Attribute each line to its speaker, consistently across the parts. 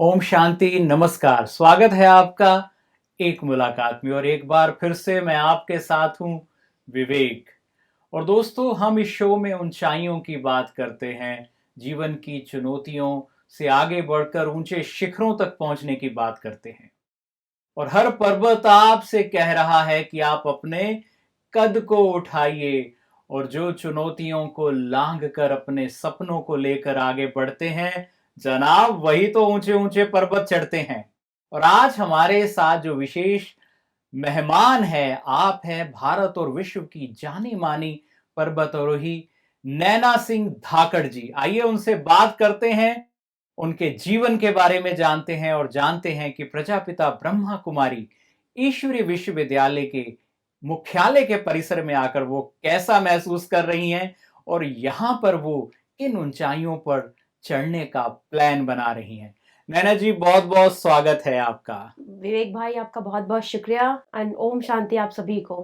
Speaker 1: ओम शांति, नमस्कार। स्वागत है आपका एक मुलाकात में और एक बार फिर से मैं आपके साथ हूं, विवेक। और दोस्तों, हम इस शो में ऊंचाइयों की बात करते हैं, जीवन की चुनौतियों से आगे बढ़कर ऊंचे शिखरों तक पहुंचने की बात करते हैं। और हर पर्वत आपसे कह रहा है कि आप अपने कद को उठाइए और जो चुनौतियों को लांघ कर अपने सपनों को लेकर आगे बढ़ते हैं, जनाब, वही तो ऊंचे ऊंचे पर्वत चढ़ते हैं। और आज हमारे साथ जो विशेष मेहमान है, आप हैं भारत और विश्व की जानी मानी पर्वतारोही नैना सिंह धाकड़ जी। आइए उनसे बात करते हैं, उनके जीवन के बारे में जानते हैं और जानते हैं कि प्रजापिता ब्रह्मा कुमारी ईश्वरीय विश्वविद्यालय के मुख्यालय के परिसर में आकर वो कैसा महसूस कर रही हैं और यहाँ पर वो किन ऊंचाइयों पर चढ़ने का प्लान बना रही हैं। नैना जी, बहुत बहुत स्वागत है आपका।
Speaker 2: विवेक भाई, आपका बहुत बहुत शुक्रिया एंड ओम शांति आप सभी को।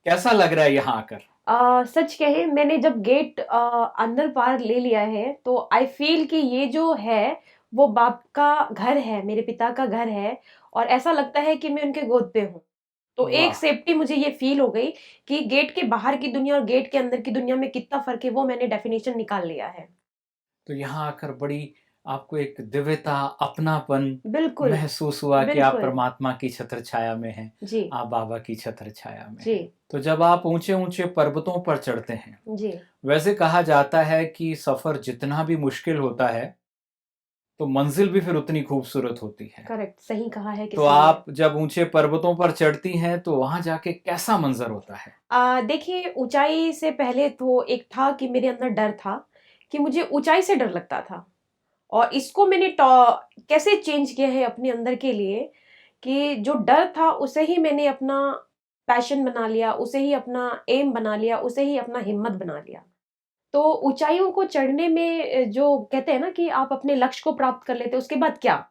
Speaker 1: कैसा लग रहा है यहाँ आकर?
Speaker 2: सच कहे, मैंने जब गेट अंदर पार ले लिया है तो आई फील कि ये जो है वो बाप का घर है, मेरे पिता का घर है। और ऐसा लगता है कि मैं उनके गोद पे हूँ। तो एक
Speaker 1: वाह!
Speaker 2: सेफ्टी मुझे ये फील हो गई कि गेट के बाहर की दुनिया और गेट के अंदर की दुनिया में कितना फर्क है, वो मैंने डेफिनेशन निकाल लिया है।
Speaker 1: तो यहाँ आकर बड़ी आपको एक दिव्यता, अपनापन
Speaker 2: बिल्कुल।
Speaker 1: महसूस हुआ कि आप
Speaker 2: बिल्कुल।
Speaker 1: परमात्मा की छत्र छाया में हैं,
Speaker 2: जी।
Speaker 1: आप बाबा की छत्र छाया में
Speaker 2: जी।
Speaker 1: हैं। तो जब आप ऊंचे-ऊंचे पर्वतों पर चढ़ते हैं,
Speaker 2: जी।
Speaker 1: वैसे कहा जाता है कि सफर जितना भी मुश्किल होता है, तो मंजिल भी फिर उतनी खूबसूरत होती है।
Speaker 2: करेक्ट, सही कहा है
Speaker 1: तो
Speaker 2: किसी ने।
Speaker 1: आप जब ऊंचे पर्वतों पर चढ़ती हैं, तो वहां जाके कैसा मंजर होता है?
Speaker 2: देखिए, ऊँचाई से पहले तो एक था कि मेरे अंदर डर था, कि मुझे ऊँचाई से डर लगता था। और इसको मैंने कैसे चेंज किया है अपने अंदर के लिए, कि जो डर था उसे ही मैंने अपना पैशन बना लिया, उसे ही अपना एम बना लिया, उसे ही अपना हिम्मत बना लिया। तो ऊँचाइयों को चढ़ने में जो कहते हैं ना कि आप अपने लक्ष्य को प्राप्त कर लेते हो, उसके बाद क्या?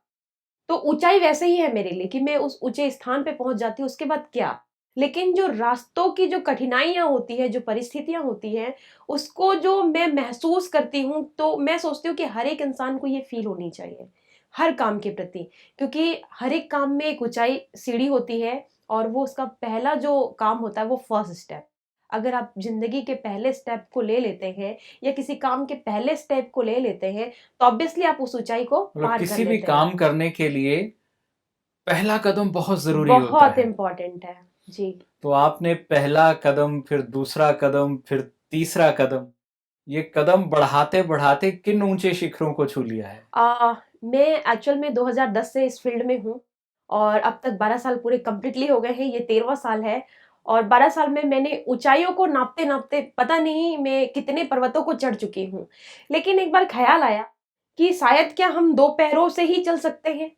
Speaker 2: तो ऊँचाई वैसे ही है मेरे लिए कि मैं उस ऊँचे स्थान पे पहुँच जाती हूँ, उसके बाद क्या? लेकिन जो रास्तों की जो कठिनाइयाँ होती हैं, जो परिस्थितियाँ होती हैं, उसको जो मैं महसूस करती हूँ, तो मैं सोचती हूँ कि हर एक इंसान को ये फ़ील होनी चाहिए, हर काम के प्रति। क्योंकि हर एक काम में एक ऊँचाई सीढ़ी होती है और वो उसका पहला जो काम होता है, वो फर्स्ट स्टेप। अगर आप ज़िंदगी के पहले स्टेप को ले लेते हैं या किसी काम के पहले स्टेप को ले लेते हैं, तो ऑब्वियसली आप उस ऊँचाई को
Speaker 1: मतलब
Speaker 2: पार कर
Speaker 1: किसी भी
Speaker 2: लेते हैं।
Speaker 1: काम करने के लिए पहला कदम बहुत ज़रूरी होता
Speaker 2: बहुत
Speaker 1: है।
Speaker 2: इम्पोर्टेंट है। जी।
Speaker 1: तो आपने पहला कदम, फिर दूसरा कदम, फिर तीसरा कदम, ये कदम बढ़ाते-बढ़ाते किन ऊँचे शिखरों को छू लिया है?
Speaker 2: मैं एक्चुअल में 2010 से इस फ़ील्ड में हूँ और अब तक 12 साल पूरे कंप्लीटली हो गए हैं, ये 13वां साल है। और 12 साल में मैंने ऊँचाइयों को नापते-नापते पता नहीं मैं कितने पर्वतों को चढ़ चुकी हूँ। लेकिन एक बार ख़्याल आया कि शायद क्या हम 2 पैरों से ही चल सकते हैं?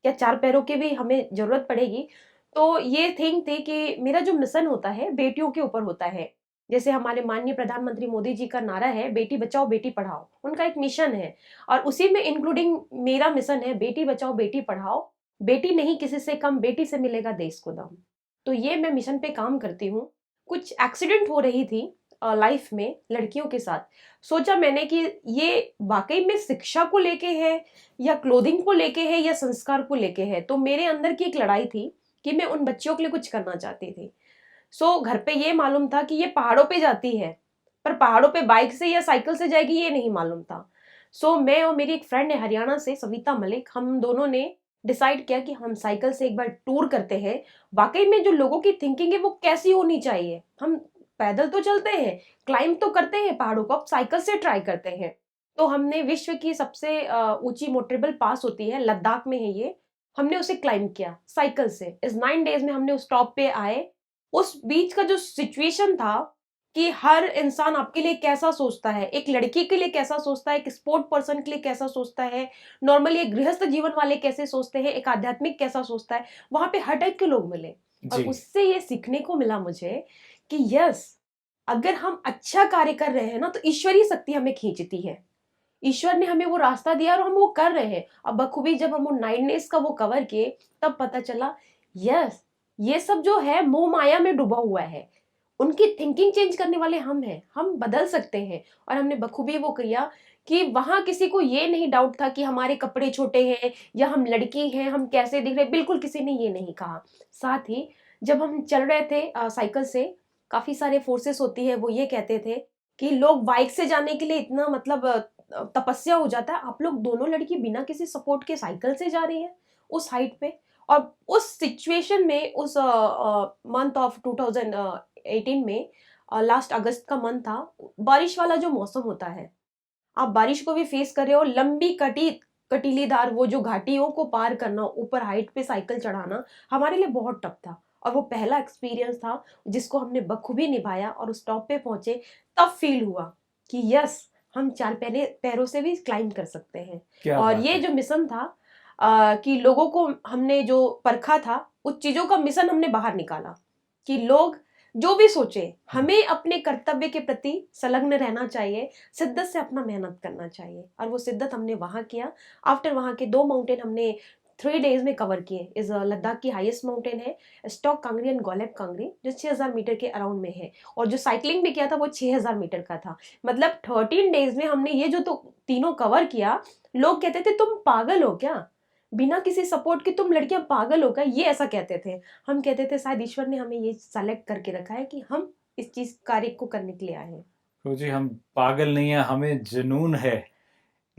Speaker 2: या 4 पैरों की भी हमें ज़रूरत पड़ेगी? तो ये थिंक थी कि मेरा जो मिशन होता है, बेटियों के ऊपर होता है। जैसे हमारे माननीय प्रधानमंत्री मोदी जी का नारा है, बेटी बचाओ, बेटी पढ़ाओ। उनका एक मिशन है और उसी में इंक्लूडिंग मेरा मिशन है, बेटी बचाओ, बेटी पढ़ाओ। बेटी नहीं किसी से कम, बेटी से मिलेगा देश को दम। तो ये मैं मिशन पे काम करती हूँ। कुछ एक्सीडेंट हो रही थी लाइफ में लड़कियों के साथ। सोचा मैंने कि ये वाक़ई में शिक्षा को लेके है या क्लोथिंग को लेके है या संस्कार को लेके है। तो मेरे अंदर की एक लड़ाई थी कि मैं उन बच्चियों के लिए कुछ करना चाहती थी। घर पे ये मालूम था कि ये पहाड़ों पे जाती है, पर पहाड़ों पे बाइक से या साइकिल से जाएगी ये नहीं मालूम था। मैं और मेरी एक फ्रेंड है हरियाणा से, सविता मलिक, हम दोनों ने डिसाइड किया कि हम साइकिल से एक बार टूर करते हैं। वाक़ई में जो लोगों की थिंकिंग है वो कैसी होनी चाहिए। हम पैदल तो चलते हैं, क्लाइंब तो करते हैं पहाड़ों को, अब साइकिल से ट्राई करते हैं। तो हमने विश्व की सबसे ऊँची मोटरेबल पास होती है, लद्दाख में है ये। हमने उसे क्लाइंब किया साइकिल से। इस 9 डेज़ में हमने उस टॉप पे आए। उस बीच का जो सिचुएशन था कि हर इंसान आपके लिए कैसा सोचता है, एक लड़की के लिए कैसा सोचता है, एक स्पोर्ट पर्सन के लिए कैसा सोचता है, नॉर्मली एक गृहस्थ जीवन वाले कैसे सोचते हैं, एक आध्यात्मिक कैसा सोचता है, वहाँ पे हर टाइप के लोग मिले। और
Speaker 1: जी।
Speaker 2: उससे ये सीखने को मिला मुझे कि यस, अगर हम अच्छा कार्य कर रहे हैं ना, तो ईश्वरीय शक्ति हमें खींचती है। ईश्वर ने हमें वो रास्ता दिया और हम वो कर रहे हैं। अब बखूबी जब हम वो 9 डेज़ का वो कवर किए, तब पता चला यस, ये सब जो है मोह माया में डूबा हुआ है। उनकी थिंकिंग चेंज करने वाले हम हैं, हम बदल सकते हैं। और हमने बखूबी वो किया कि वहां किसी को ये नहीं डाउट था कि हमारे कपड़े छोटे हैं या हम लड़की हैं, हम कैसे दिख रहे, बिल्कुल किसी ने ये नहीं कहा। साथ ही जब हम चल रहे थे साइकिल से, काफी सारे फोर्सेस होती है, वो ये कहते थे कि लोग बाइक से जाने के लिए इतना मतलब तपस्या हो जाता है, आप लोग दोनों लड़की बिना किसी सपोर्ट के साइकिल से जा रही है उस हाइट पे। और उस सिचुएशन में, उस मंथ ऑफ 2018 में, लास्ट अगस्त का मंथ था, बारिश वाला जो मौसम होता है, आप बारिश को भी फेस कर रहे हो, लंबी कटीलीदार वो जो घाटियों को पार करना, ऊपर हाइट पे साइकिल चढ़ाना हमारे लिए बहुत टफ था। और वो पहला एक्सपीरियंस था जिसको हमने बखूबी निभाया, और उस टॉप पे पहुंचे तब फील हुआ कि यस, हम चार पैरों से भी क्लाइंब कर सकते हैं।
Speaker 1: क्या
Speaker 2: और
Speaker 1: बात
Speaker 2: ये
Speaker 1: है।
Speaker 2: जो मिशन था, कि लोगों को हमने जो परखा था, उस चीजों का मिशन हमने बाहर निकाला कि लोग जो भी सोचे, हमें अपने कर्तव्य के प्रति संलग्न रहना चाहिए, शिद्दत से अपना मेहनत करना चाहिए। और वो शिद्दत हमने वहां किया। आफ्टर वहां के 2 माउंटेन हमने 3 डेज में कवर किए। इस लद्दाख की हाईएस्ट माउंटेन है स्टॉक कांगरी एंड गोलेब कांगरी, जो 6000 मीटर के अराउंड में है। और जो साइकिलिंग भी किया था वो 6000 मीटर का था। मतलब 13 डेज में हमने ये जो तो तीनों कवर किया। लोग कहते थे तुम पागल हो क्या, बिना किसी सपोर्ट के तुम लड़कियां पागल हो क्या, ये ऐसा कहते थे। हम कहते थे शायद ईश्वर ने हमें ये सेलेक्ट करके रखा है कि हम इस चीज कार्य को करने के लिए आए हैं।
Speaker 1: तो जी हम पागल नहीं है, हमें जुनून है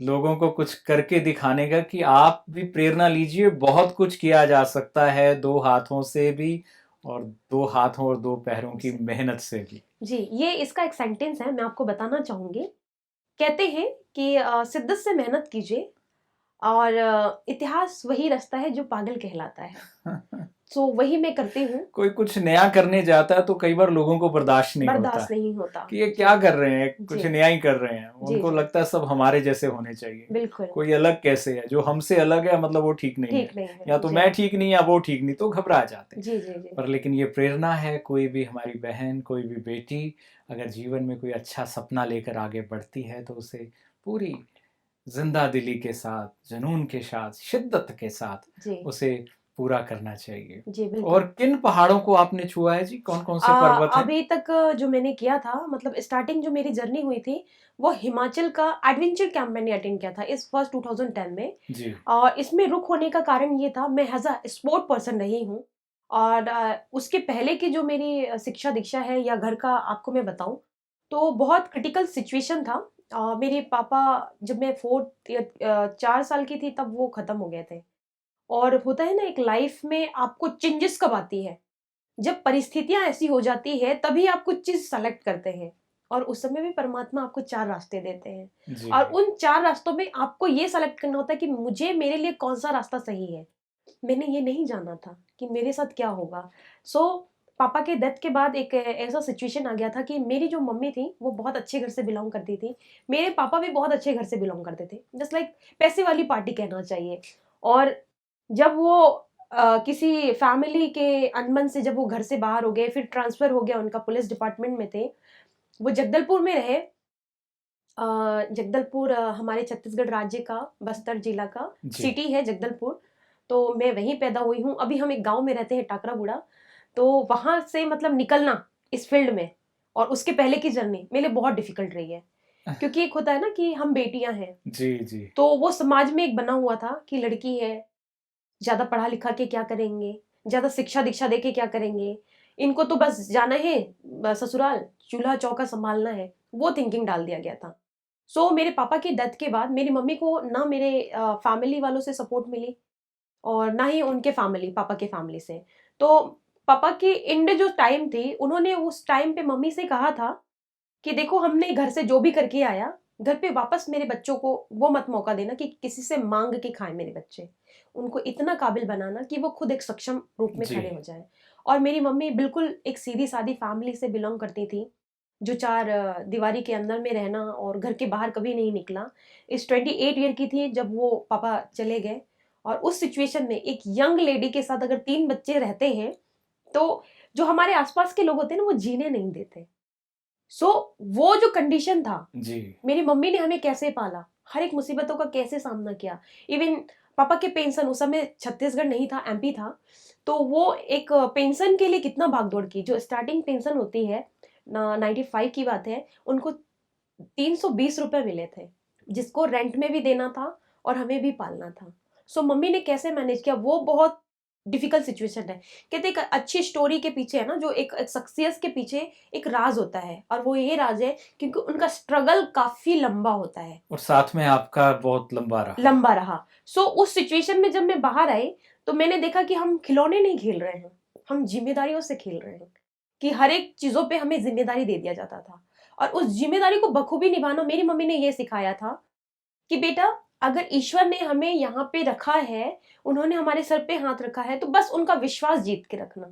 Speaker 1: लोगों को कुछ करके दिखाने का कि आप भी प्रेरणा लीजिए, बहुत कुछ किया जा सकता है दो हाथों से भी, और दो हाथों और दो पैरों की मेहनत से भी।
Speaker 2: जी, ये इसका एक सेंटेंस है, मैं आपको बताना चाहूंगी। कहते हैं कि शिद्दत से मेहनत कीजिए, और इतिहास वही रास्ता है जो पागल कहलाता है। सो वही मैं करती हूँ।
Speaker 1: कोई कुछ नया करने जाता है तो कई बार लोगों को बर्दाश्त नहीं होता
Speaker 2: बर्दाश्त
Speaker 1: है
Speaker 2: नहीं होता।
Speaker 1: कि ये
Speaker 2: जी
Speaker 1: क्या कर रहे हैं,
Speaker 2: जी
Speaker 1: कुछ नया ही कर रहे हैं।
Speaker 2: जी
Speaker 1: उनको
Speaker 2: जी,
Speaker 1: लगता है सब हमारे जैसे होने चाहिए,
Speaker 2: बिल्कुल
Speaker 1: कोई अलग कैसे है, जो हमसे अलग है मतलब वो ठीक नहीं है,
Speaker 2: ठीक नहीं है।
Speaker 1: या तो
Speaker 2: जी
Speaker 1: मैं ठीक नहीं या वो ठीक नहीं, तो घबरा जाते हैं।
Speaker 2: जी जी जी
Speaker 1: पर लेकिन ये प्रेरणा है, कोई भी हमारी बहन, कोई भी बेटी अगर जीवन में कोई अच्छा सपना लेकर आगे बढ़ती है तो उसे पूरी जिंदा दिली के साथ, जुनून के साथ, शिद्दत के साथ
Speaker 2: जी
Speaker 1: उसे पूरा करना चाहिए।
Speaker 2: जी,
Speaker 1: और
Speaker 2: बिल्कुल।
Speaker 1: किन पहाड़ों को आपने छुआ है जी, कौन कौन से पर्वत हैं?
Speaker 2: अभी तक जो मैंने किया था, मतलब स्टार्टिंग जो मेरी जर्नी हुई थी, वो हिमाचल का एडवेंचर कैंप मैंने अटेंड किया था इस फर्स्ट 2010 में।
Speaker 1: जी।
Speaker 2: और इसमें रुक होने का कारण ये था, मैं एज अ स्पोर्ट पर्सन रही हूँ। और उसके पहले की जो मेरी शिक्षा दीक्षा है या घर का आपको मैं बताऊं, तो बहुत क्रिटिकल सिचुएशन था। मेरे पापा, जब मैं 4 साल की थी तब वो खत्म हो गए थे। और होता है ना, एक लाइफ में आपको चेंजेस कब आती है, जब परिस्थितियां ऐसी हो जाती है तभी आप कुछ चीज सेलेक्ट करते हैं। और उस समय भी परमात्मा आपको 4 रास्ते देते हैं,
Speaker 1: जी।
Speaker 2: और उन 4 रास्तों में आपको ये सेलेक्ट करना होता है कि मुझे, मेरे लिए कौन सा रास्ता सही है। मैंने ये नहीं जाना था कि मेरे साथ क्या होगा। सो पापा के डेथ के बाद एक ऐसा सिचुएशन आ गया था कि मेरी जो मम्मी थी वो बहुत अच्छे घर से बिलोंग करती थी, मेरे पापा भी बहुत अच्छे घर से बिलोंग करते थे, जस्ट लाइक पैसे वाली पार्टी कहना चाहिए। और जब वो किसी फैमिली के अनबन से जब वो घर से बाहर हो गए, फिर ट्रांसफर हो गया उनका, पुलिस डिपार्टमेंट में थे। वो जगदलपुर में रहे। जगदलपुर हमारे छत्तीसगढ़ राज्य का बस्तर जिला का
Speaker 1: जी।
Speaker 2: सिटी है जगदलपुर। तो मैं वहीं पैदा हुई हूँ। अभी हम एक गांव में रहते हैं टाकराबुड़ा। तो वहां से मतलब निकलना इस फील्ड में, और उसके पहले की जर्नी मेरे लिए बहुत डिफिकल्ट रही है। क्योंकि एक होता है ना कि हम बेटियां हैं,
Speaker 1: जी। जी।
Speaker 2: तो वो समाज में एक बना हुआ था कि लड़की है, ज्यादा पढ़ा लिखा के क्या करेंगे, ज्यादा शिक्षा दीक्षा दे के क्या करेंगे, इनको तो बस जाना है ससुराल, चूल्हा चौका संभालना है। वो थिंकिंग डाल दिया गया था। सो मेरे पापा की डेथ के बाद मेरी मम्मी को ना मेरे फैमिली वालों से सपोर्ट मिली, और ना ही उनके फैमिली, पापा के फैमिली से। तो पापा की एंड जो टाइम थी, उन्होंने उस टाइम पे मम्मी से कहा था कि देखो, हमने घर से जो भी करके आया, घर पे वापस मेरे बच्चों को वो मत मौका देना कि किसी से मांग के खाएं मेरे बच्चे। उनको इतना काबिल बनाना कि वो खुद एक सक्षम रूप में
Speaker 1: जी।
Speaker 2: खड़े हो जाए। और मेरी मम्मी बिल्कुल एक सीधी सादी फैमिली से बिलोंग करती थी, जो चार दीवारी के अंदर में रहना और घर के बाहर कभी नहीं निकला। इस 28 ईयर की थी जब वो पापा चले गए। और उस सिचुएशन में एक यंग लेडी के साथ अगर 3 बच्चे रहते हैं, तो जो हमारे आसपास के लोग होते हैं ना, वो जीने नहीं देते। सो वो जो कंडीशन था,
Speaker 1: जी।
Speaker 2: मेरी मम्मी ने हमें कैसे पाला, हर एक मुसीबतों का कैसे सामना किया। इवन पापा के पेंशन, उस समय छत्तीसगढ़ नहीं था, एमपी था। तो वो एक पेंशन के लिए कितना भागदौड़ की। जो स्टार्टिंग पेंशन होती है 95 की बात है, उनको 320 रुपए मिले थे, जिसको रेंट में भी देना था और हमें भी पालना था। सो मम्मी ने कैसे मैनेज किया, वो बहुत डिफिकल्ट सिचुएशन है। कहते एक अच्छी स्टोरी के पीछे है ना, जो एक सक्सेस के पीछे एक राज होता है, और वो ये राज है क्योंकि उनका स्ट्रगल काफी लंबा होता है,
Speaker 1: और साथ में आपका बहुत लंबा
Speaker 2: लंबा रहा। सो उस सिचुएशन में जब मैं बाहर आई, तो मैंने देखा कि हम खिलौने नहीं खेल रहे हैं, हम जिम्मेदारियों से खेल रहे हैं, कि हर एक चीजों पे हमें जिम्मेदारी दे दिया जाता था। और उस जिम्मेदारी को बखूबी निभाना मेरी मम्मी ने ये सिखाया था कि बेटा, अगर ईश्वर ने हमें यहाँ पे रखा है, उन्होंने हमारे सर पे हाथ रखा है, तो बस उनका विश्वास जीत के रखना।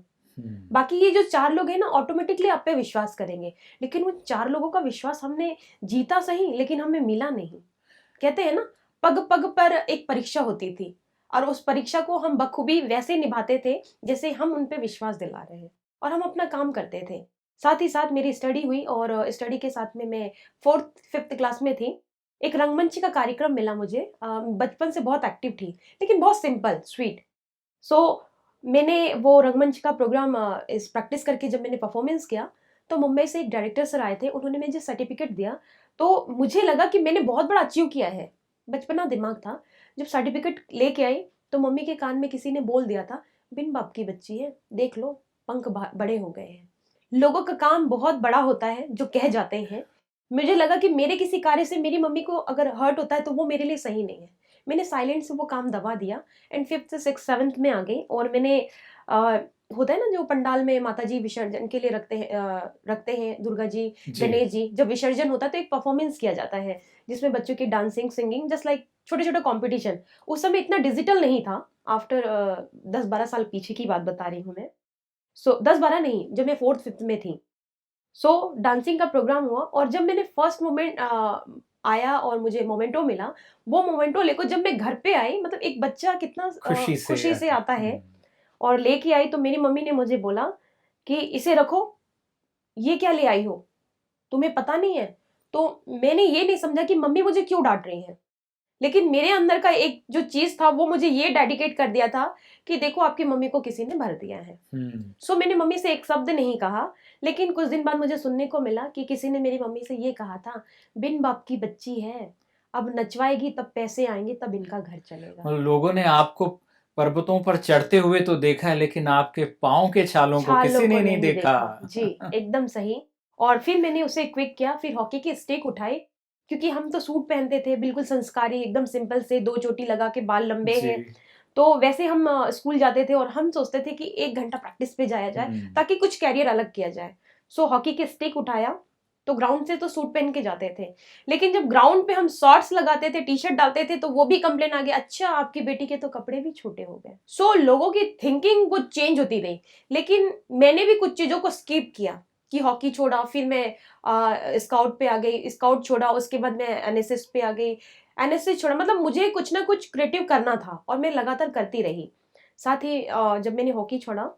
Speaker 2: बाकी ये जो 4 लोग हैं ना, ऑटोमेटिकली आप पे विश्वास करेंगे, लेकिन वो 4 लोगों का विश्वास हमने जीता सही, लेकिन हमें मिला नहीं। कहते हैं ना, पग पग पर एक परीक्षा होती थी, और उस परीक्षा को हम बखूबी वैसे निभाते थे जैसे हम उन पे विश्वास दिला रहे हैं, और हम अपना काम करते थे। साथ ही साथ मेरी स्टडी हुई, और स्टडी के साथ में मैं 4th-5th क्लास में थी। एक रंगमंच का कार्यक्रम मिला मुझे। बचपन से बहुत एक्टिव थी, लेकिन बहुत सिंपल स्वीट। सो मैंने वो रंगमंच का प्रोग्राम इस प्रैक्टिस करके जब मैंने परफॉर्मेंस किया, तो मुंबई से एक डायरेक्टर सर आए थे, उन्होंने मुझे सर्टिफिकेट दिया। तो मुझे लगा कि मैंने बहुत बड़ा अचीव किया है, बचपना दिमाग था। जब सर्टिफिकेट लेके आई, तो मम्मी के कान में किसी ने बोल दिया था, बिन बाप की बच्ची है, देख लो पंख बड़े हो गए हैं। लोगों का काम बहुत बड़ा होता है जो कह जाते हैं। मुझे लगा कि मेरे किसी कार्य से मेरी मम्मी को अगर हर्ट होता है तो वो मेरे लिए सही नहीं है। मैंने साइलेंट से वो काम दबा दिया, एंड 5th 6th 7th में आ गई, और मैंने अ, होता है ना जो पंडाल में माता जी विसर्जन के लिए रखते हैं, दुर्गा जी,
Speaker 1: जी।
Speaker 2: गणेश जी, जब विसर्जन होता है तो एक परफॉर्मेंस किया जाता है, जिसमें बच्चों की डांसिंग, सिंगिंग, जस्ट लाइक छोटे छोटे कॉम्पिटिशन। उस समय इतना डिजिटल नहीं था। आफ्टर 10-12 साल पीछे की बात बता रही हूँ मैं। सो 10-12 नहीं, जब मैं 4th-5th में थी। सो डांसिंग का प्रोग्राम हुआ, और जब मैंने फर्स्ट मोमेंट आया और मुझे मोमेंटो मिला, वो मोमेंटो लेकर जब मैं घर पे आई, मतलब एक बच्चा कितना
Speaker 1: खुशी से
Speaker 2: खुशी से आता है, और लेके आई, तो मेरी मम्मी ने मुझे बोला कि इसे रखो, ये क्या ले आई हो, तुम्हें पता नहीं है? तो मैंने ये नहीं समझा कि मम्मी मुझे क्यों डांट रही हैं, लेकिन मेरे अंदर का एक जो चीज था, वो मुझे ये डेडिकेट कर दिया था कि देखो आपकी मम्मी को किसी ने भर दिया है। सो मैंने मम्मी से एक शब्द नहीं कहा, लेकिन कुछ दिन बाद मुझे सुनने को मिला कि किसी ने मेरी मम्मी से ये कहा था, बिन बाप की बच्ची है, अब नचवाएगी तब पैसे आएंगे, तब इनका घर चलेगा।
Speaker 1: और लोगों ने आपको पर्वतों पर चढ़ते हुए तो देखा है, लेकिन आपके पाँव के छालों को
Speaker 2: छालों
Speaker 1: किसी
Speaker 2: को
Speaker 1: ने नहीं
Speaker 2: नहीं
Speaker 1: देखा।
Speaker 2: देखा जी, एकदम सही। और फिर मैंने उसे क्विक किया, फिर हॉकी की स्टिक उठाई, क्योंकि हम तो सूट पहनते थे, बिल्कुल संस्कारी, एकदम सिंपल से, 2 चोटी लगा के, बाल लंबे
Speaker 1: जी।
Speaker 2: हैं। तो वैसे हम स्कूल जाते थे, और हम सोचते थे कि 1 घंटा प्रैक्टिस पे जाया जाए, ताकि कुछ कैरियर अलग किया जाए। सो हॉकी की स्टिक उठाया, तो ग्राउंड से तो सूट पहन के जाते थे, लेकिन जब ग्राउंड पे हम शॉर्ट्स लगाते थे, टी-शर्ट डालते थे, तो वो भी कंप्लेन आ गया, अच्छा आपकी बेटी के तो कपड़े भी छोटे हो गए। सो लोगों की थिंकिंग वो चेंज होती रही, लेकिन मैंने भी कुछ चीजों को स्किप किया, कि हॉकी छोड़ा, फिर मैं स्काउट पे आ गई, स्काउट छोड़ा, उसके बाद मैं एनएसएस पे आ गई, एनएसएस छोड़ा, मतलब मुझे कुछ ना कुछ क्रिएटिव करना था, और मैं लगातार करती रही। साथ ही जब मैंने हॉकी छोड़ा,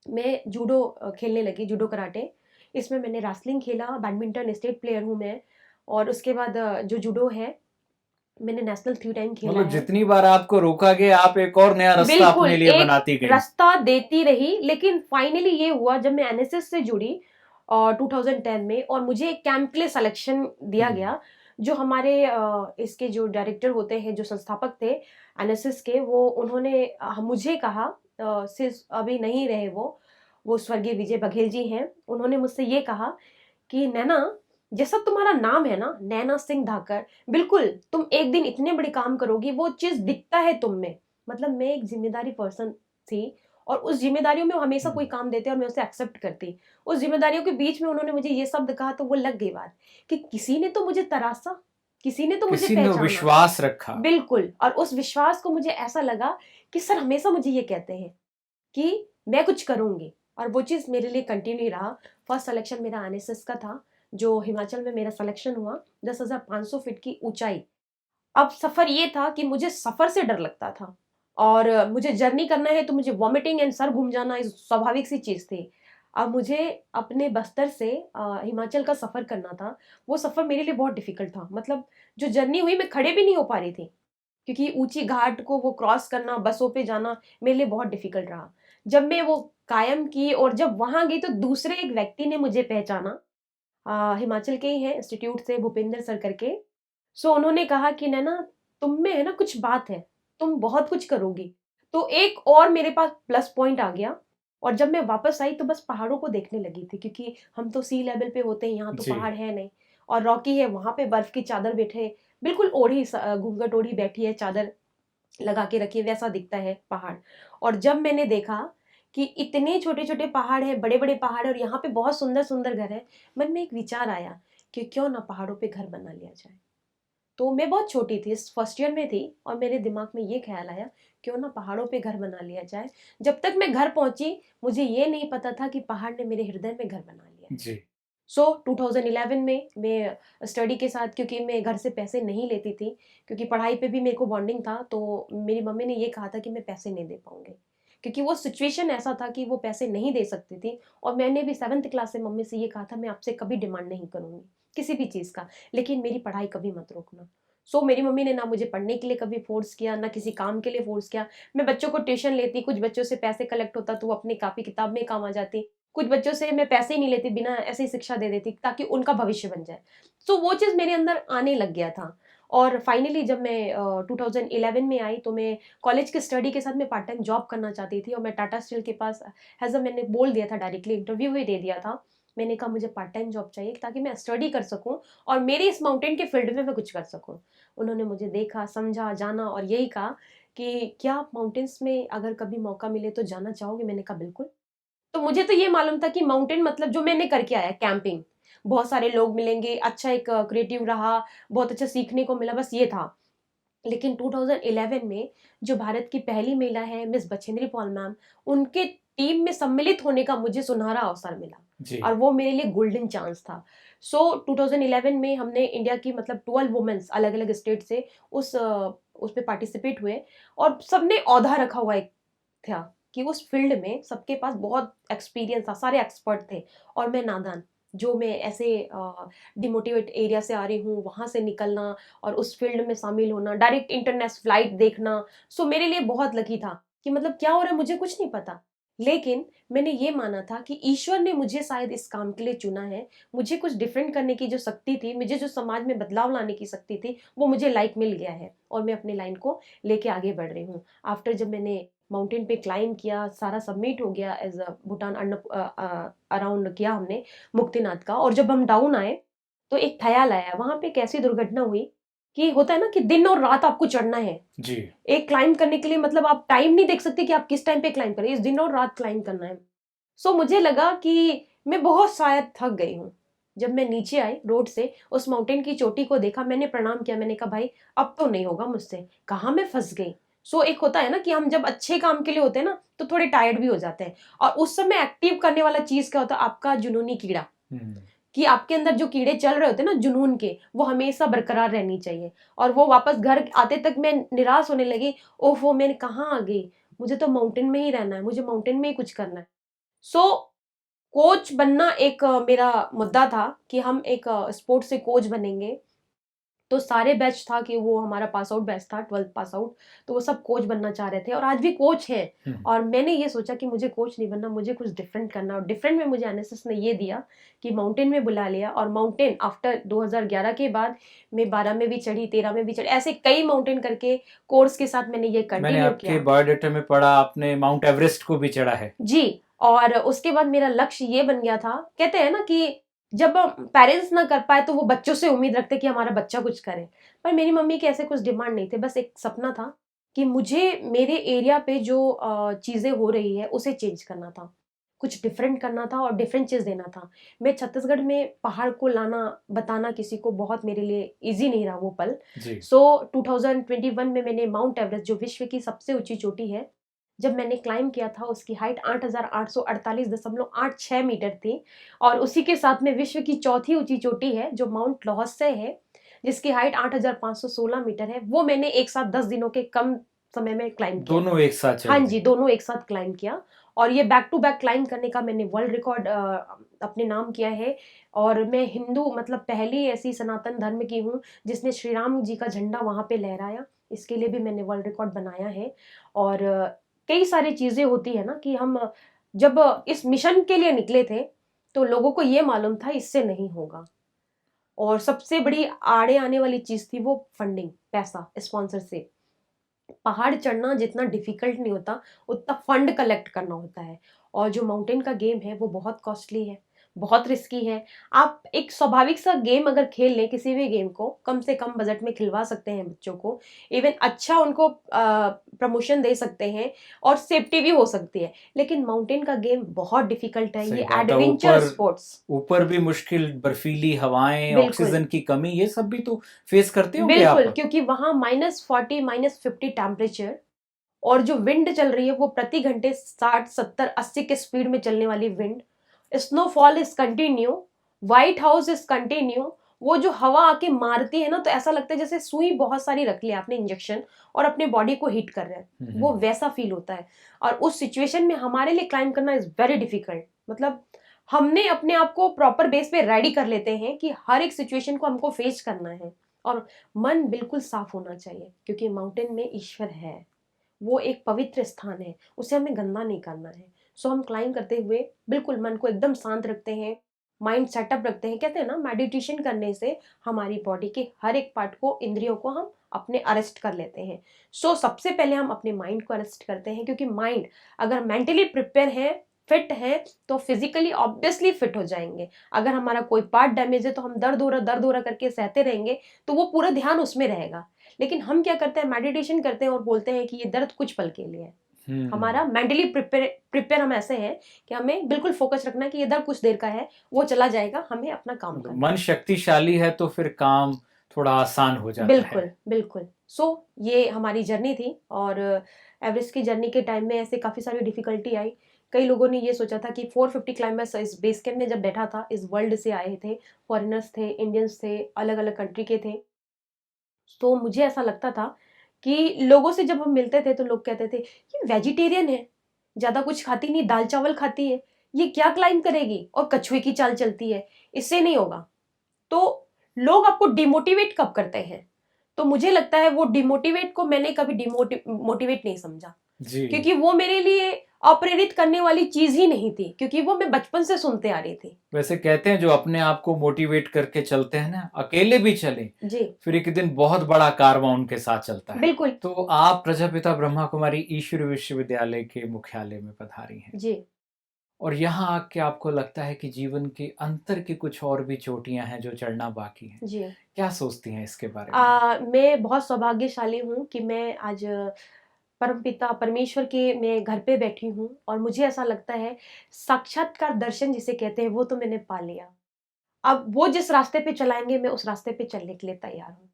Speaker 2: मैं जूडो खेलने लगी, जूडो कराटे। इसमें मैंने रेसलिंग खेला, बैडमिंटन स्टेट प्लेयर हूँ मैं, और उसके बाद जो जूडो है, मैंने नेशनल 3 टाइम खेला
Speaker 1: मतलब
Speaker 2: है।
Speaker 1: जितनी बार आपको रोका गया, आप एक और नया रास्ता
Speaker 2: बिल्कुल,
Speaker 1: अपने लिए
Speaker 2: एक
Speaker 1: बनाती गई।
Speaker 2: रास्ता देती रही, लेकिन फाइनली ये हुआ जब मैं एनएसएस से जुड़ी 2010 में, और मुझे एक कैंप के लिए सिलेक्शन दिया गया। जो हमारे इसके जो डायरेक्टर होते हैं, जो संस्थापक थे एनएसएस के, वो उन्होंने मुझे कहा, सिर्फ अभी नहीं रहे वो स्वर्गीय विजय बघेल जी हैं, उन्होंने मुझसे ये कहा कि नैना, जैसा तुम्हारा नाम है ना, नैना सिंह धाकर, बिल्कुल तुम एक दिन इतने बड़े काम करोगी, वो चीज दिखता है तुम में। मतलब मैं एक जिम्मेदारी पर्सन थी, और उस जिम्मेदारियों में वो हमेशा कोई काम देते और मैं उसे एक्सेप्ट करती। उस जिम्मेदारियों के बीच में उन्होंने मुझे ये शब्द कहा, तो वो लग गई बात, कि किसी ने तो मुझे तरासा, किसी ने तो मुझे
Speaker 1: किसी ने
Speaker 2: पहचाना।
Speaker 1: विश्वास रखा।
Speaker 2: बिल्कुल, और उस विश्वास को मुझे ऐसा लगा कि सर हमेशा मुझे ये कहते हैं कि मैं कुछ करूंगी, और वो चीज मेरे लिए कंटिन्यू रहा। फर्स्ट सिलेक्शन मेरा एनएसएस का था, जो हिमाचल में मेरा सिलेक्शन हुआ, 10,500 फीट की ऊंचाई। अब सफर ये था कि मुझे सफर से डर लगता था, और मुझे जर्नी करना है तो मुझे वॉमिटिंग एंड सर घूम जाना इस स्वाभाविक सी चीज थी। अब मुझे अपने बस्तर से हिमाचल का सफर करना था। वो सफर मेरे लिए बहुत डिफिकल्ट था, मतलब जो जर्नी हुई, मैं खड़े भी नहीं हो पा रही थी, क्योंकि ऊंची घाट को वो क्रॉस करना, बसों पे जाना मेरे लिए बहुत डिफिकल्ट रहा। जब मैं वो कायम की। और जब वहां गई तो दूसरे एक व्यक्ति ने मुझे पहचाना, हिमाचल के ही हैं, इंस्टीट्यूट से, भूपेंद्र सर करके। सो उन्होंने कहा कि नैना, तुम में है ना कुछ बात है, तुम बहुत कुछ करोगी। तो एक और मेरे पास प्लस पॉइंट आ गया। और जब मैं वापस आई तो बस पहाड़ों को देखने लगी थी, क्योंकि हम तो सी लेवल पे होते हैं, यहाँ तो
Speaker 1: जी।
Speaker 2: पहाड़ है नहीं। और रॉकी है, वहां पे बर्फ की चादर बैठे, बिल्कुल ओढ़ी, घूंघट ओढ़ी बैठी है, चादर लगा के रखी है, वैसा दिखता है पहाड़। और जब मैंने देखा कि इतने छोटे छोटे पहाड़ है, बड़े बड़े पहाड़ है, और यहाँ पे बहुत सुंदर सुंदर घर है, मन में एक विचार आया कि क्यों ना पहाड़ों पे घर बना लिया जाए। तो मैं बहुत छोटी थी, फर्स्ट ईयर में थी, और मेरे दिमाग में ये ख्याल आया, क्यों ना पहाड़ों पे घर बना लिया जाए। जब तक मैं घर पहुंची, मुझे ये नहीं पता था कि पहाड़ ने मेरे हृदय में घर बना लिया है।
Speaker 1: जी।
Speaker 2: सो 2011 में मैं स्टडी के साथ, क्योंकि मैं घर से पैसे नहीं लेती थी, क्योंकि पढ़ाई पे भी मेरे को बॉन्डिंग था, तो मेरी मम्मी ने ये कहा था कि मैं पैसे नहीं दे पाऊंगी, क्योंकि वो सिचुएशन ऐसा था कि वो पैसे नहीं दे सकती थी। और मैंने भी 7th क्लास से मम्मी से ये कहा था, मैं आपसे कभी डिमांड नहीं करूंगी किसी भी चीज़ का, लेकिन मेरी पढ़ाई कभी मत रोकना। सो मेरी मम्मी ने ना मुझे पढ़ने के लिए कभी फोर्स किया, ना किसी काम के लिए फोर्स किया। मैं बच्चों को ट्यूशन लेती, कुछ बच्चों से पैसे कलेक्ट होता तो वो अपनी कापी किताब में काम आ जाती, कुछ बच्चों से मैं पैसे ही नहीं लेती, बिना ऐसे ही शिक्षा दे देती ताकि उनका भविष्य बन जाए। सो वो चीज़ मेरे अंदर आने लग गया था। और फाइनली जब मैं 2011 में आई, तो मैं कॉलेज की स्टडी के साथ मैं पार्ट टाइम जॉब करना चाहती थी, और मैं टाटा स्टील के पास एज अ, मैंने बोल दिया था डायरेक्टली, इंटरव्यू ही दे दिया था। मैंने कहा मुझे पार्ट टाइम जॉब चाहिए ताकि मैं स्टडी कर सकूं और मेरे इस माउंटेन के फील्ड में मैं कुछ कर सकूं। उन्होंने मुझे देखा, समझा, जाना, और यही कहा कि क्या आप माउंटेन्स में अगर कभी मौका मिले तो जाना चाहोगे? मैंने कहा बिल्कुल। तो मुझे तो ये मालूम था कि माउंटेन मतलब जो मैंने करके आया कैंपिंग, बहुत सारे लोग मिलेंगे, अच्छा एक क्रिएटिव रहा, बहुत अच्छा सीखने को मिला, बस ये था। लेकिन 2011 में जो भारत की पहली महिला है मिस बछेंद्री पॉल मैम, उनके टीम में सम्मिलित होने का मुझे सुनहरा अवसर मिला,
Speaker 1: जी।
Speaker 2: और वो मेरे लिए गोल्डन चांस था। सो 2011 में हमने इंडिया की मतलब 12 वुमेन्स अलग अलग स्टेट से उस पे पार्टिसिपेट हुए, और सबने औहदा रखा हुआ एक था कि उस फील्ड में सबके पास बहुत एक्सपीरियंस था, सारे एक्सपर्ट थे, और मैं नादान, जो मैं ऐसे डिमोटिवेट एरिया से आ रही हूँ, वहां से निकलना और उस फील्ड में शामिल होना, डायरेक्ट इंटरनेशनल फ्लाइट देखना। सो मेरे लिए बहुत लकी था कि मतलब क्या हो रहा है मुझे कुछ नहीं पता, लेकिन मैंने ये माना था कि ईश्वर ने मुझे शायद इस काम के लिए चुना है। मुझे कुछ डिफरेंट करने की जो शक्ति थी, मुझे जो समाज में बदलाव लाने की शक्ति थी, वो मुझे लाइक मिल गया है, और मैं अपनी लाइन को लेके आगे बढ़ रही हूँ। आफ्टर जब मैंने माउंटेन पे क्लाइंब किया, सारा सबमिट हो गया, एज अ भूटान अराउंड किया हमने मुक्तिनाथ का, और जब हम डाउन आए तो एक ख्याल आया, वहां पे एक ऐसी दुर्घटना हुई कि होता है ना कि दिन और रात आपको चढ़ना है
Speaker 1: जी।
Speaker 2: एक क्लाइंब करने के लिए, मतलब आप टाइम नहीं देख सकते कि आप किस टाइम पे क्लाइंब करें, इस दिन और रात क्लाइंब करना है। सो मुझे लगा कि मैं बहुत शायद थक गई हूँ। जब मैं नीचे आई रोड से, उस माउंटेन की चोटी को देखा, मैंने प्रणाम किया, मैंने कहा भाई अब तो नहीं होगा मुझसे, कहाँ मैं फंस गई। सो एक होता है ना कि हम जब अच्छे काम के लिए होते हैं ना तो थोड़े टायर्ड भी हो जाते हैं, और उस समय एक्टिव करने वाला चीज क्या होता है, आपका जुनूनी कीड़ा,
Speaker 1: हम्म।
Speaker 2: कि आपके अंदर जो कीड़े चल रहे होते हैं ना जुनून के, वो हमेशा बरकरार रहनी चाहिए। और वो वापस घर आते तक मैं निराश होने लगी, ओफो मैं कहाँ आ गई, मुझे तो माउंटेन में ही रहना है, मुझे माउंटेन में ही कुछ करना है। सो कोच बनना एक मेरा मुद्दा था कि हम एक स्पोर्ट से कोच बनेंगे। तो सारे बैच था कि वो हमारा पास आउट बैच था, 12th पास आउट, तो वो सब कोच बनना चाह रहे थे, और आज भी कोच हैं।
Speaker 1: हम्म।
Speaker 2: और मैंने ये सोचा कि मुझे कोच नहीं बनना, मुझे कुछ डिफरेंट करना, और डिफरेंट में मुझे एनएसएस ने ये दिया कि माउंटेन में बुला लिया। और माउंटेन आफ्टर 2011 के बाद मैं 12 में भी चढ़ी, 13 में भी चढ़ी, ऐसे कई माउंटेन करके कोर्स के साथ मैंने ये
Speaker 1: मैंने
Speaker 2: कंटिन्यू
Speaker 1: आपके
Speaker 2: किया।
Speaker 1: बायोडाटा में पढ़ा आपने माउंट एवरेस्ट को भी चढ़ा है।
Speaker 2: जी। और उसके बाद मेरा लक्ष्य ये बन गया था, कहते हैं ना कि जब पेरेंट्स ना कर पाए तो वो बच्चों से उम्मीद रखते कि हमारा बच्चा कुछ करे। पर मेरी मम्मी के ऐसे कुछ डिमांड नहीं थे, बस एक सपना था कि मुझे मेरे एरिया पे जो चीजें हो रही है उसे चेंज करना था, कुछ डिफरेंट करना था और डिफरेंट चीज देना था। मैं छत्तीसगढ़ में पहाड़ को लाना, बताना किसी को बहुत मेरे लिए इजी नहीं रहा वो पल।
Speaker 1: जी।
Speaker 2: सो 2021 में मैंने माउंट एवरेस्ट, जो विश्व की सबसे ऊंची चोटी है, जब मैंने क्लाइंब किया था, उसकी हाइट 8,848.86 मीटर थी। और उसी के साथ में विश्व की चौथी ऊंची चोटी है जो माउंट लोहस्य है, जिसकी हाइट 8,516 मीटर है, वो मैंने एक साथ 10 दिनों के कम समय में क्लाइंब किया।
Speaker 1: दोनों एक साथ
Speaker 2: हाँ
Speaker 1: चढ़ गए।
Speaker 2: जी, दोनों एक साथ क्लाइंब किया। और ये बैक टू बैक क्लाइंब करने का मैंने वर्ल्ड रिकॉर्ड अपने नाम किया है। और मैं हिंदू मतलब पहली ऐसी सनातन धर्म की हूँ जिसने श्री राम जी का झंडा वहां पे लहराया, इसके लिए भी मैंने वर्ल्ड रिकॉर्ड बनाया है। और कई सारी चीजें होती है ना कि हम जब इस मिशन के लिए निकले थे तो लोगों को ये मालूम था इससे नहीं होगा, और सबसे बड़ी आड़े आने वाली चीज थी वो फंडिंग, पैसा, स्पॉन्सरशिप। पहाड़ चढ़ना जितना डिफिकल्ट नहीं होता, उतना फंड कलेक्ट करना होता है। और जो माउंटेन का गेम है वो बहुत कॉस्टली है, बहुत रिस्की है। आप एक स्वाभाविक सा गेम अगर खेल लें, किसी भी गेम को कम से कम बजट में खिलवा सकते हैं बच्चों को, इवन अच्छा उनको प्रमोशन दे सकते हैं, और सेफ्टी भी हो सकती है। लेकिन माउंटेन का गेम बहुत डिफिकल्ट है,
Speaker 1: सही
Speaker 2: ये
Speaker 1: बात है।
Speaker 2: एडवेंचर
Speaker 1: ऊपर
Speaker 2: स्पोर्ट्स।
Speaker 1: ऊपर भी मुश्किल, बर्फीली हवाएं,
Speaker 2: बिल्कुल
Speaker 1: ऑक्सीजन की कमी, ये सब भी तो फेस करते होंगे आप।
Speaker 2: बिल्कुल, क्योंकि वहां -40 -50 टेम्परेचर, और जो विंड चल रही है वो प्रति घंटे 60 70 80 के स्पीड में चलने वाली wind. Snowfall is continue, white house is continue. वो जो हवा आके मारती है ना, तो ऐसा लगता है जैसे सुई बहुत सारी रख ली आपने इंजेक्शन, और अपने बॉडी को हीट कर रहे हैं, वो वैसा फील होता है। और उस सिचुएशन में हमारे लिए क्लाइंब करना इज वेरी डिफिकल्ट। मतलब हमने अपने आप को प्रॉपर बेस पे रेडी कर लेते हैं कि हर एक सिचुएशन को हमको फेस करना है, और मन बिल्कुल साफ होना चाहिए, क्योंकि माउंटेन में ईश्वर है, वो एक पवित्र स्थान है, उसे हमें गंदा नहीं करना है। सो हम क्लाइंब करते हुए बिल्कुल मन को एकदम शांत रखते हैं, माइंड सेटअप रखते हैं। कहते हैं ना, मेडिटेशन करने से हमारी बॉडी के हर एक पार्ट को, इंद्रियों को हम अपने अरेस्ट कर लेते हैं। सो सबसे पहले हम अपने माइंड को अरेस्ट करते हैं, क्योंकि माइंड अगर मेंटली प्रिपेयर है, फिट है, तो फिजिकली ऑब्वियसली फिट हो जाएंगे। अगर हमारा कोई पार्ट डैमेज है तो हम दर्द हो रहा करके सहते रहेंगे, तो वो पूरा ध्यान उसमें रहेगा। लेकिन हम क्या करते हैं, मेडिटेशन करते हैं और बोलते हैं कि ये दर्द कुछ पल के लिए है। हमारा मेंटली प्रिपेयर हम ऐसे हैं कि हमें बिल्कुल फोकस रखना है कि ये दर्द कुछ देर का है, वो चला जाएगा, हमें अपना काम करना
Speaker 1: मन
Speaker 2: है।
Speaker 1: शक्तिशाली है तो फिर काम थोड़ा आसान हो जाता है।
Speaker 2: बिल्कुल बिल्कुल। सो ये हमारी जर्नी थी, और एवरेस्ट की जर्नी के टाइम में ऐसे काफ़ी सारी डिफिकल्टी आई। कई लोगों ने ये सोचा था कि 450 क्लाइंबर्स इस बेस कैंप में जब बैठा था, इस वर्ल्ड से आए थे, फॉरेनर्स थे, इंडियंस थे, अलग अलग कंट्री के थे। तो मुझे ऐसा लगता था कि लोगों से जब हम मिलते थे तो लोग कहते थे ये वेजिटेरियन है, ज्यादा कुछ खाती नहीं, दाल चावल खाती है, ये क्या क्लाइंब करेगी, और कछुए की चाल चलती है, इससे नहीं होगा। तो लोग आपको डिमोटिवेट कब करते हैं, तो मुझे लगता है वो डिमोटिवेट को मैंने कभी डिमोटिवेट नहीं समझा,
Speaker 1: जी।
Speaker 2: क्योंकि वो मेरे लिए अप्रेरित करने वाली चीज ही नहीं थी, क्योंकि वो मैं बचपन से सुनते आ रही थी।
Speaker 1: वैसे कहते हैं जो अपने आप को मोटिवेट करके चलते हैं ना, अकेले भी चले,
Speaker 2: जी
Speaker 1: फिर एक दिन बहुत बड़ा कारवां उनके साथ चलता है।
Speaker 2: बिल्कुल।
Speaker 1: तो आप प्रजापिता ब्रह्मा कुमारी ईश्वरी विश्वविद्यालय के मुख्यालय में पधारी हैं,
Speaker 2: जी
Speaker 1: और यहाँ आके आपको लगता है कि जीवन के अंतर की कुछ और भी चोटियां हैं जो चढ़ना बाकी है।
Speaker 2: जी।
Speaker 1: क्या सोचती हैं इसके बारे में?
Speaker 2: मैं बहुत सौभाग्यशाली हूँ कि मैं आज परमपिता परमेश्वर के मैं घर पे बैठी हूँ, और मुझे ऐसा लगता है साक्षात्कार दर्शन जिसे कहते हैं वो तो मैंने पा लिया। अब वो जिस रास्ते पे चलाएंगे मैं उस रास्ते पे चलने के लिए तैयार हूँ।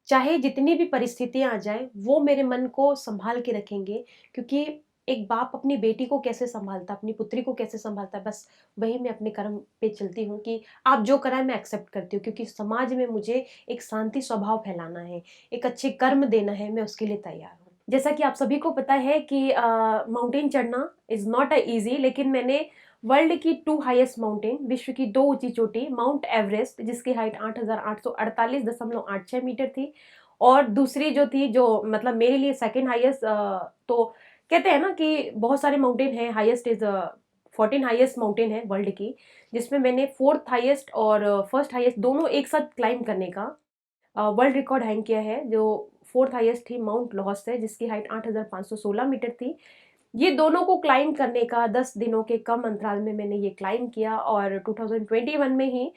Speaker 2: चाहे जितनी भी परिस्थितियां आ जाएं, वो मेरे मन को संभाल के रखेंगे, क्योंकि एक बाप अपनी बेटी को कैसे संभालता, अपनी पुत्री को कैसे संभालता है, बस वही मैं अपने कर्म पे चलती हूँ कि आप जो कराए मैं एक्सेप्ट करती हूँ, क्योंकि समाज में मुझे एक शांति स्वभाव फैलाना है, एक अच्छे कर्म देना है, मैं उसके लिए तैयार हूँ। जैसा कि आप सभी को पता है कि माउंटेन चढ़ना इज नॉट अ इजी, लेकिन मैंने वर्ल्ड की 2 हाईएस्ट माउंटेन, विश्व की 2 ऊंची चोटी, माउंट एवरेस्ट जिसकी हाइट 8,848.6 मीटर थी, और दूसरी जो थी, जो मतलब मेरे लिए सेकंड हाईएस्ट, तो कहते हैं ना कि बहुत सारे माउंटेन हैं, हाईएस्ट इज 14 हाईएस्ट माउंटेन है वर्ल्ड की, जिसमें मैंने फोर्थ हाईएस्ट और फर्स्ट हाईएस्ट दोनों एक साथ क्लाइंब करने का वर्ल्ड रिकॉर्ड हैंग किया है। जो फोर्थ हाईएस्ट थी माउंट लॉस है, जिसकी हाइट 8,516 मीटर थी। ये दोनों को क्लाइंब करने का 10 दिनों के कम अंतराल में मैंने ये क्लाइंब किया, और 2021 में ही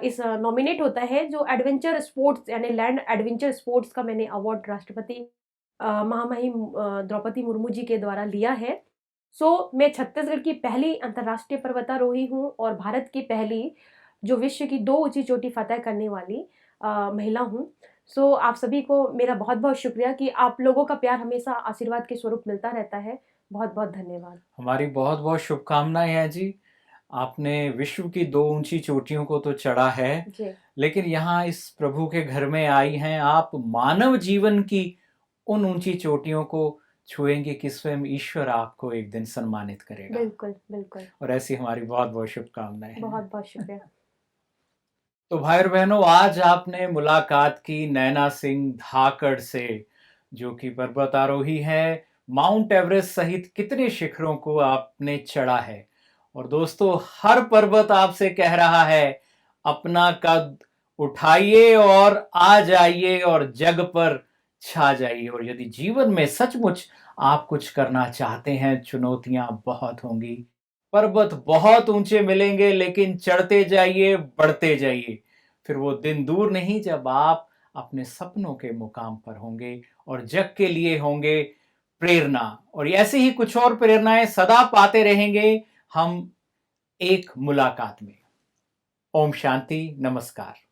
Speaker 2: इस नॉमिनेट होता है जो एडवेंचर स्पोर्ट्स यानी लैंड एडवेंचर स्पोर्ट्स का मैंने अवार्ड राष्ट्रपति महामहिम द्रौपदी मुर्मू जी के द्वारा लिया है। सो मैं छत्तीसगढ़ की पहली अंतर्राष्ट्रीय पर्वतारोही हूँ, और भारत की पहली जो विश्व की 2 ऊंची चोटी फतह करने वाली महिला हूँ। सो आप सभी को मेरा बहुत बहुत शुक्रिया कि आप लोगों का प्यार हमेशा आशीर्वाद के स्वरूप मिलता रहता है। बहुत बहुत धन्यवाद।
Speaker 1: हमारी बहुत बहुत शुभकामनाएं हैं जी। आपने विश्व की 2 ऊंची चोटियों को तो चढ़ा है,
Speaker 2: जी
Speaker 1: लेकिन यहाँ इस प्रभु के घर में आई हैं आप, मानव जीवन की उन ऊंची चोटियों को छुएंगे कि स्वयं ईश्वर आपको एक दिन सम्मानित करेगा।
Speaker 2: बिल्कुल बिल्कुल।
Speaker 1: और ऐसी हमारी बहुत बहुत शुभकामनाएं हैं।
Speaker 2: बहुत बहुत शुक्रिया।
Speaker 1: तो भाई और बहनों, आज आपने मुलाकात की नैना सिंह धाकड़ से, जो कि पर्वतारोही है, माउंट एवरेस्ट सहित कितने शिखरों को आपने चढ़ा है। और दोस्तों, हर पर्वत आपसे कह रहा है, अपना कद उठाइए और आ जाइए और जग पर छा जाइए। और यदि जीवन में सचमुच आप कुछ करना चाहते हैं, चुनौतियां बहुत होंगी, पर्वत बहुत ऊंचे मिलेंगे, लेकिन चढ़ते जाइए, बढ़ते जाइए। फिर वो दिन दूर नहीं जब आप अपने सपनों के मुकाम पर होंगे और जग के लिए होंगे प्रेरणा। और ऐसी ही कुछ और प्रेरणाएं सदा पाते रहेंगे हम एक मुलाकात में। ओम शांति, नमस्कार।